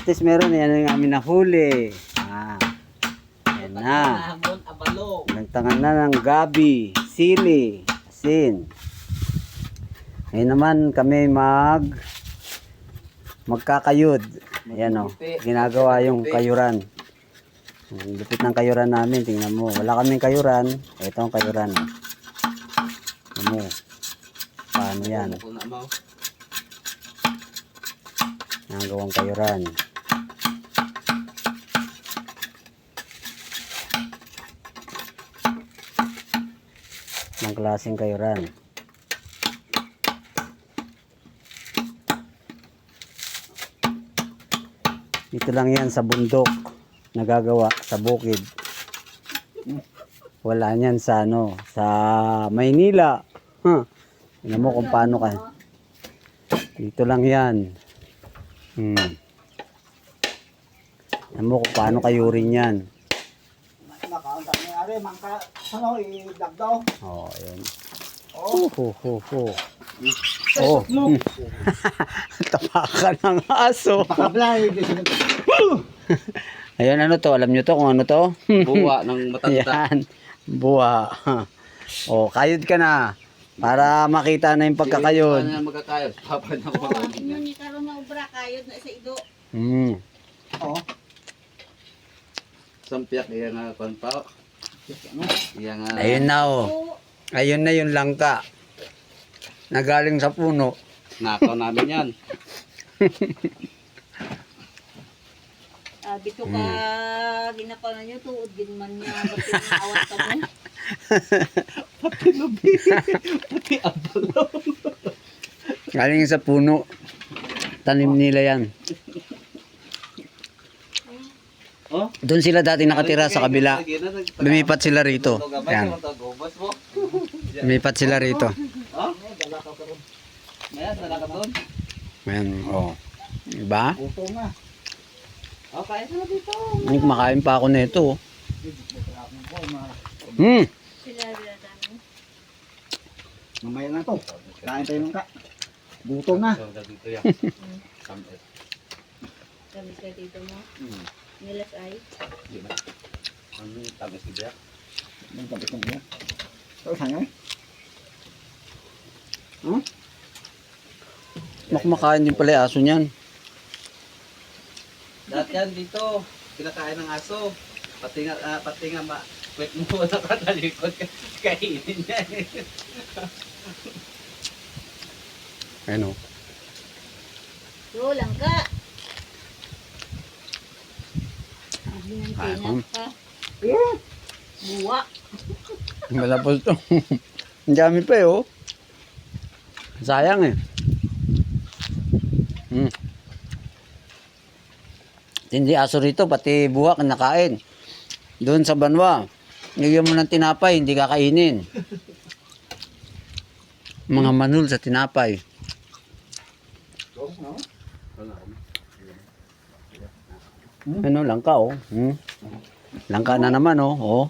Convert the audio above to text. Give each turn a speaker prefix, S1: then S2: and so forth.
S1: least meron. Yan yung amin nahuli. Yan na.
S2: Hamon, abalo.
S1: Nagtangan na ng gabi, sili, asin. Ngayon naman kami magkakayod. Ayan o, ginagawa yung kayuran. Ang lupit ng kayuran namin, tingnan mo. Wala kaming kayuran. Ito ang kayuran. Tingnan mo. Paano yan? Nagawang kayuran. Ng klaseng kayuran. Dito lang yan sa bundok. Nagagawa sa bukid. Wala niyan sa sa Maynila. Tingnan mo kung paano ka. Dito lang yan. Tingnan mo kung paano kayurin yan. Oh, ayan. Tapakan ng aso. Ayun, ano to? Alam nyo to kung ano to?
S2: Buwa ng matanda.
S1: Ayan, buwa. Oh, kayod ka na. Para makita na yung pagkakayod.
S2: Ano na magkakayod? Papa na ko.
S3: Inyo ni karon na ubra kayod na sa ido.
S2: Sampiak iya nga konpa. Iya nga.
S1: Ayun na oh. Ayun na yung langka. Nagaling sa puno.
S2: Nakaw namin yan.
S3: Bito ka ginapa na niyo tuod din man niya bakit awat ka mo.
S2: Pati lubi. Pati abalo.
S1: Galing sa puno. Tanim nila yan.
S2: Oh?
S1: Doon sila dati nakatira sa kabila. Lumipat sila rito. Yan. Lumipat sila rito.
S2: Oh? Maya, dala ka doon.
S1: Ayan, oh. Diba?
S2: Uto nga. Okay, na dito.
S1: Hindi kumakain pa ako nito.
S3: Sila dami.
S4: Mamaya na to. Kain tayo ng ka. Gutom na.
S2: Dito yan. Sampai.
S3: Kami kay dito mo. Nilas ay.
S2: Di ba? Ano tamis ni Jack?
S4: Ang tapos ng iya. Ito, saan
S1: Kumakain din pala yung aso niyan.
S2: Dati yan dito. Kinakain ng aso. Pati nga wait mo nakatalikod kainin niya.
S1: Ayun, oh.
S3: So lang ka. Ang ka. Buwa.
S1: Malapos to. Ang dami pa eh, oh. Sayang eh. Hindi aso rito, pati buwak nakain. Doon sa banwa, nigyan mo ng tinapay, hindi kakainin. Mga manul sa tinapay. Ano, langka oh. Langka na naman oh.